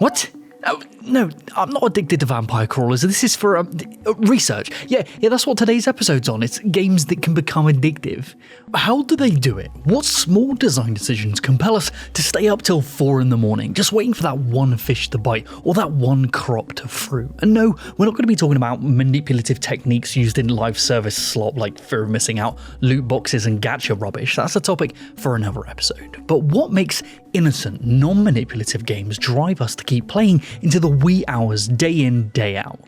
What? Oh, no, I'm not addicted to vampire crawlers. This is for research. Yeah, that's what today's episode's on. It's games that can become addictive. How do they do it? What small design decisions compel us to stay up till 4 in the morning, just waiting for that one fish to bite or that one crop to fruit? And no, we're not going to be talking about manipulative techniques used in live service slop like fear of missing out, loot boxes and gacha rubbish. That's a topic for another episode. But what makes innocent, non-manipulative games drive us to keep playing into the wee hours day in, day out?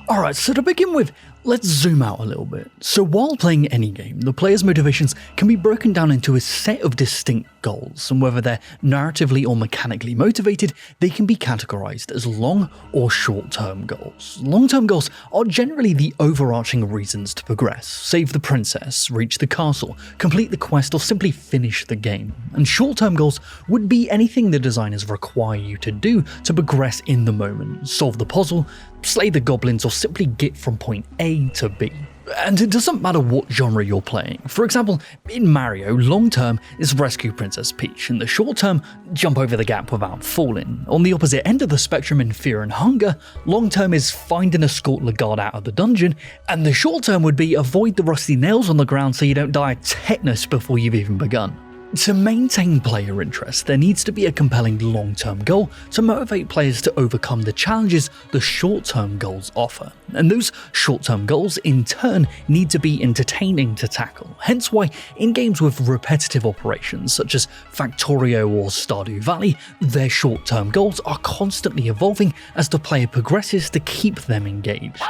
Alright, so to begin with, let's zoom out a little bit. So while playing any game, the player's motivations can be broken down into a set of distinct goals, and whether they're narratively or mechanically motivated, they can be categorized as long or short-term goals. Long-term goals are generally the overarching reasons to progress: save the princess, reach the castle, complete the quest, or simply finish the game. And short-term goals would be anything the designers require you to do to progress in the moment: solve the puzzle, slay the goblins, or simply get from point A to B. And it doesn't matter what genre you're playing. For example, in Mario, long term is rescue Princess Peach, and the short term, jump over the gap without falling. On the opposite end of the spectrum in Fear and Hunger, long term is find and escort Legarde out of the dungeon, and the short term would be avoid the rusty nails on the ground so you don't die of tetanus before you've even begun. To maintain player interest, there needs to be a compelling long-term goal to motivate players to overcome the challenges the short-term goals offer. And those short-term goals, in turn, need to be entertaining to tackle. Hence why, in games with repetitive operations such as Factorio or Stardew Valley, their short-term goals are constantly evolving as the player progresses to keep them engaged.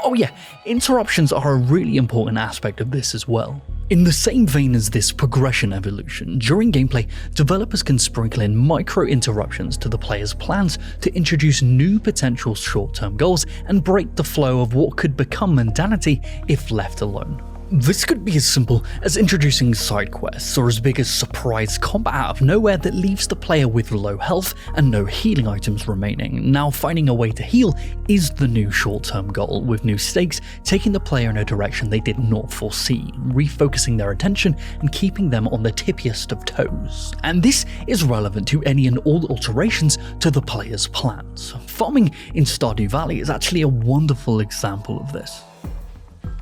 Oh yeah, interruptions are a really important aspect of this as well. In the same vein as this progression evolution, during gameplay, developers can sprinkle in micro-interruptions to the player's plans to introduce new potential short-term goals and break the flow of what could become mundanity if left alone. This could be as simple as introducing side quests, or as big as surprise combat out of nowhere that leaves the player with low health and no healing items remaining. Now, finding a way to heal is the new short-term goal, with new stakes taking the player in a direction they did not foresee, refocusing their attention and keeping them on the tippiest of toes. And this is relevant to any and all alterations to the player's plans. Farming in Stardew Valley is actually a wonderful example of this.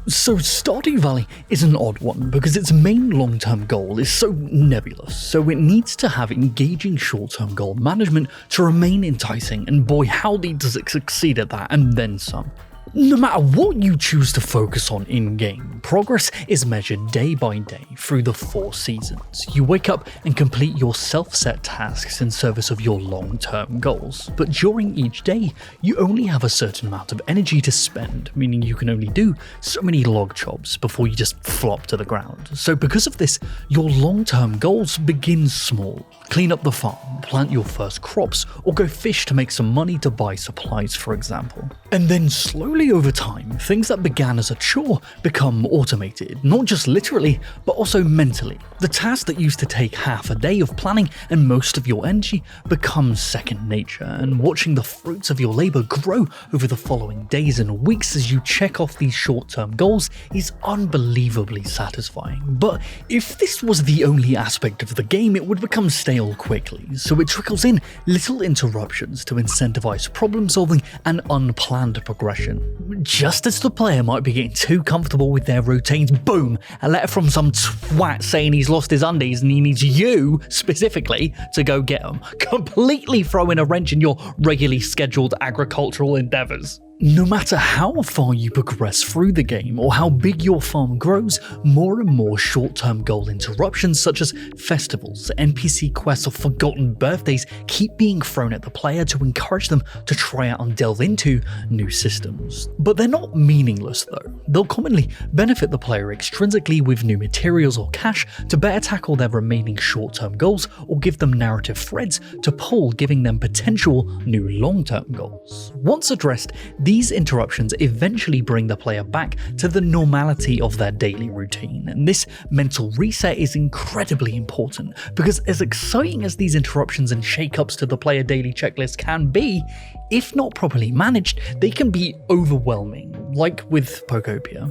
So Stardew Valley is an odd one because its main long-term goal is so nebulous, so it needs to have engaging short-term goal management to remain enticing, and boy howdy does it succeed at that, and then some. No matter what you choose to focus on in-game, progress is measured day by day through the 4 seasons. You wake up and complete your self-set tasks in service of your long-term goals, but during each day, you only have a certain amount of energy to spend, meaning you can only do so many log chops before you just flop to the ground. So because of this, your long-term goals begin small. Clean up the farm, plant your first crops, or go fish to make some money to buy supplies, for example. And then slowly over time, things that began as a chore become automated, not just literally, but also mentally. The task that used to take half a day of planning and most of your energy becomes second nature, and watching the fruits of your labor grow over the following days and weeks as you check off these short-term goals is unbelievably satisfying. But if this was the only aspect of the game, it would become stale quickly, so it trickles in little interruptions to incentivize problem solving and unplanned progression. Just as the player might be getting too comfortable with their routines, boom, a letter from some twat saying he's lost his undies and he needs you, specifically, to go get them, completely throwing a wrench in your regularly scheduled agricultural endeavors. No matter how far you progress through the game or how big your farm grows, more and more short-term goal interruptions such as festivals, NPC quests, or forgotten birthdays keep being thrown at the player to encourage them to try out and delve into new systems. But they're not meaningless though. They'll commonly benefit the player extrinsically with new materials or cash to better tackle their remaining short-term goals, or give them narrative threads to pull, giving them potential new long-term goals. Once addressed, these interruptions eventually bring the player back to the normality of their daily routine, and this mental reset is incredibly important because as exciting as these interruptions and shake-ups to the player daily checklist can be, if not properly managed, they can be overwhelming, like with Pokopia.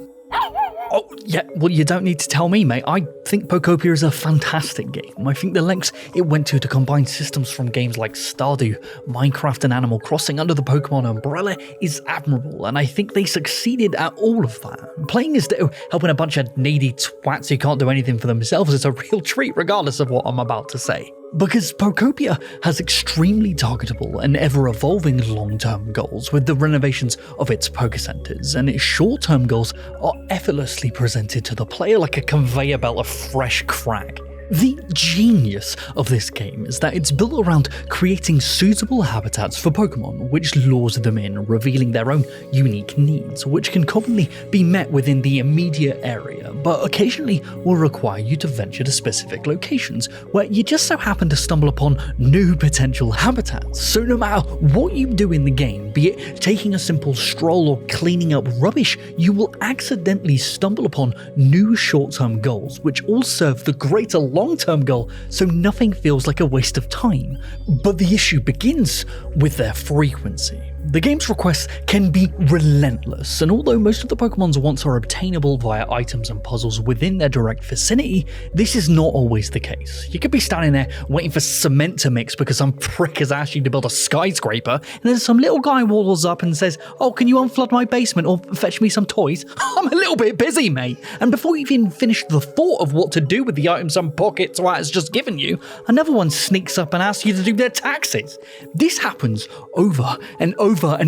Oh, yeah, well, you don't need to tell me, mate. I think Pokopia is a fantastic game. I think the lengths it went to combine systems from games like Stardew, Minecraft, and Animal Crossing under the Pokemon umbrella is admirable, and I think they succeeded at all of that. Playing as helping a bunch of needy twats who can't do anything for themselves is a real treat, regardless of what I'm about to say. Because Pokopia has extremely targetable and ever-evolving long-term goals with the renovations of its Pokecenters, and its short-term goals are effortlessly presented to the player like a conveyor belt of fresh crack. The genius of this game is that it's built around creating suitable habitats for Pokemon, which lures them in, revealing their own unique needs, which can commonly be met within the immediate area, but occasionally will require you to venture to specific locations where you just so happen to stumble upon new potential habitats. So no matter what you do in the game, be it taking a simple stroll or cleaning up rubbish, you will accidentally stumble upon new short-term goals, which all serve the greater long-term goal, so nothing feels like a waste of time. But the issue begins with their frequency. The game's requests can be relentless, and although most of the Pokemon's wants are obtainable via items and puzzles within their direct vicinity, this is not always the case. You could be standing there waiting for cement to mix because some prick has asked you to build a skyscraper, and then some little guy waddles up and says, "Oh, can you unflood my basement or fetch me some toys?" I'm a little bit busy, mate. And before you even finish the thought of what to do with the items some pocket twat has just given you, another one sneaks up and asks you to do their taxes. This happens over and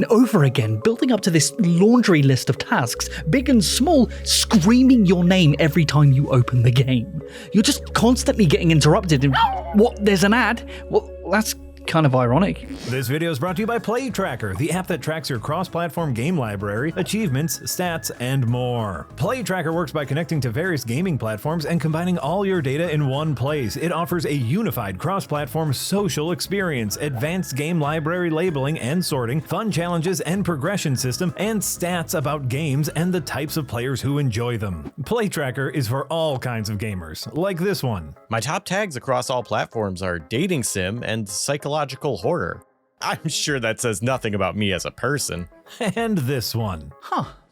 over again, building up to this laundry list of tasks, big and small, screaming your name every time you open the game. You're just constantly getting interrupted and, what, there's an ad? Well, that's kind of ironic. This video is brought to you by Play Tracker, the app that tracks your cross-platform game library, achievements, stats, and more. Play Tracker works by connecting to various gaming platforms and combining all your data in one place. It offers a unified cross-platform social experience, advanced game library labeling and sorting, fun challenges and progression system, and stats about games and the types of players who enjoy them. Play Tracker is for all kinds of gamers, like this one. My top tags across all platforms are dating sim and psychological horror. I'm sure that says nothing about me as a person. And this one.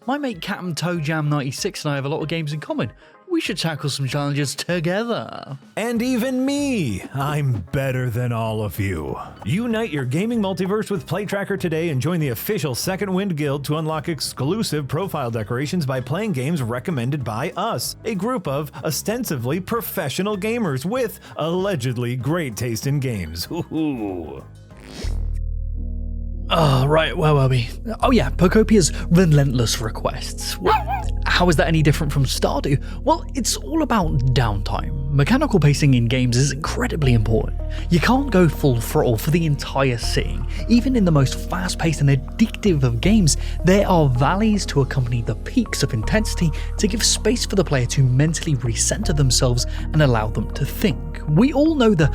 My mate Captain Toe Jam 96 and I have a lot of games in common. We should tackle some challenges together. And even me! I'm better than all of you. Unite your gaming multiverse with Play Tracker today and join the official Second Wind Guild to unlock exclusive profile decorations by playing games recommended by us, a group of ostensibly professional gamers with allegedly great taste in games. Ooh. Oh, right, where were we? Oh yeah, Pokopia's relentless requests. How is that any different from Stardew? Well, it's all about downtime. Mechanical pacing in games is incredibly important. You can't go full throttle for the entire sitting. Even in the most fast-paced and addictive of games, there are valleys to accompany the peaks of intensity to give space for the player to mentally recenter themselves and allow them to think. We all know the,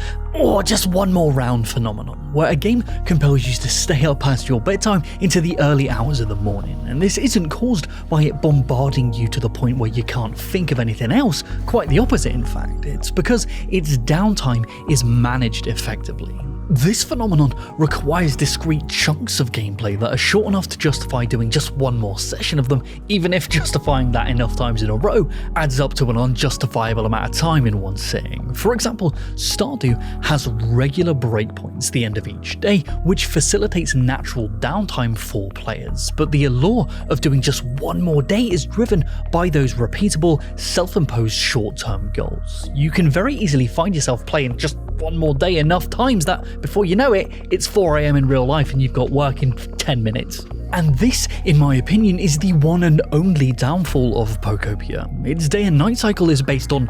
just one more round phenomenon, where a game compels you to stay up past your bedtime into the early hours of the morning, and this isn't caused by it bombarding you to the point where you can't think of anything else, quite the opposite in fact. It's because its downtime is managed effectively. This phenomenon requires discrete chunks of gameplay that are short enough to justify doing just one more session of them, even if justifying that enough times in a row adds up to an unjustifiable amount of time in one sitting. For example, Stardew has regular breakpoints the end of each day, which facilitates natural downtime for players, but the allure of doing just one more day is driven by those repeatable, self-imposed short-term goals. You can very easily find yourself playing just one more day enough times that before you know it, it's 4 AM in real life and you've got work in 10 minutes. And this, in my opinion, is the one and only downfall of Pokopia. Its day and night cycle is based on,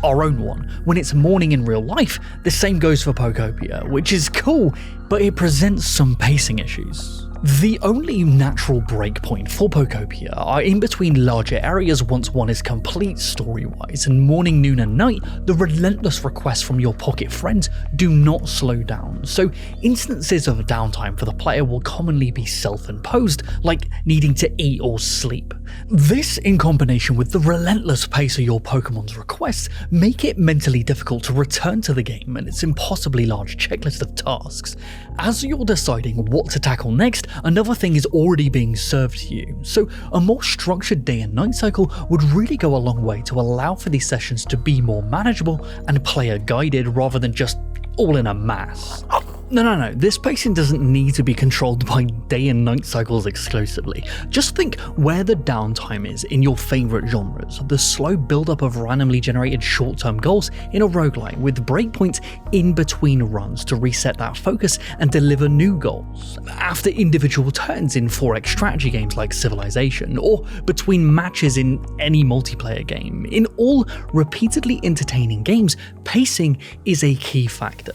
our own one. When it's morning in real life, the same goes for Pokopia, which is cool, but it presents some pacing issues. The only natural breakpoint for Pokopia are in between larger areas once one is complete story-wise, and morning, noon and night, the relentless requests from your pocket friends do not slow down, so instances of downtime for the player will commonly be self-imposed, like needing to eat or sleep. This, in combination with the relentless pace of your Pokemon's requests, make it mentally difficult to return to the game and its impossibly large checklist of tasks. as you're deciding what to tackle next, another thing is already being served to you. So a more structured day and night cycle would really go a long way to allow for these sessions to be more manageable and player guided rather than just all in a mass. No, this pacing doesn't need to be controlled by day and night cycles exclusively. Just think where the downtime is in your favourite genres, the slow build-up of randomly generated short-term goals in a roguelike with breakpoints in between runs to reset that focus and deliver new goals, after individual turns in 4X strategy games like Civilization, or between matches in any multiplayer game. In all repeatedly entertaining games, pacing is a key factor.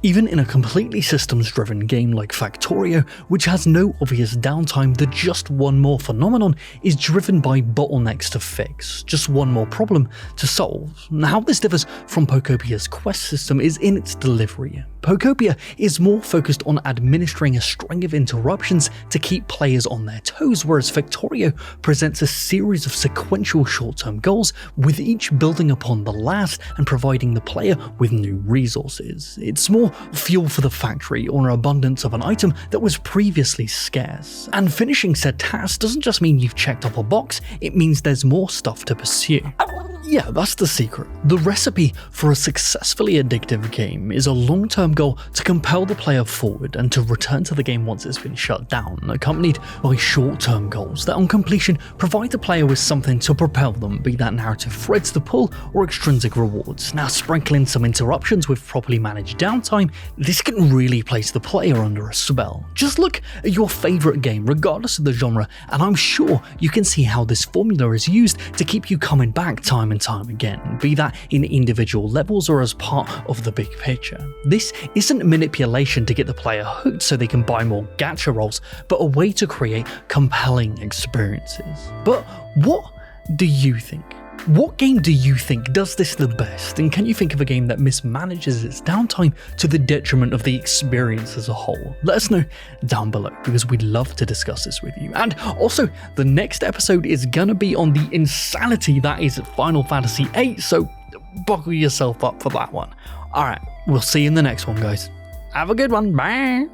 Even in a completely systems-driven game like Factorio, which has no obvious downtime, the just one more phenomenon is driven by bottlenecks to fix, just one more problem to solve. How this differs from Pocopia's quest system is in its delivery. Pocopia is more focused on administering a string of interruptions to keep players on their toes, whereas Factorio presents a series of sequential short-term goals, with each building upon the last and providing the player with new resources. It's more fuel for the factory or an abundance of an item that was previously scarce. And finishing said task doesn't just mean you've checked off a box, it means there's more stuff to pursue. Yeah, that's the secret. The recipe for a successfully addictive game is a long-term goal to compel the player forward and to return to the game once it's been shut down, accompanied by short-term goals that on completion provide the player with something to propel them, be that narrative threads to pull or extrinsic rewards. Now sprinkle in some interruptions with properly managed downtime, this can really place the player under a spell. Just look at your favourite game regardless of the genre, and I'm sure you can see how this formula is used to keep you coming back time and time again, be that in individual levels or as part of the big picture. This isn't manipulation to get the player hooked so they can buy more gacha rolls, but a way to create compelling experiences. But what do you think? What game do you think does this the best, and can you think of a game that mismanages its downtime to the detriment of the experience as a whole? Let us know down below, because we'd love to discuss this with you. And also, the next episode is gonna be on the insanity that is Final Fantasy VIII, so buckle yourself up for that one. Alright, we'll see you in the next one, guys. Have a good one, bye!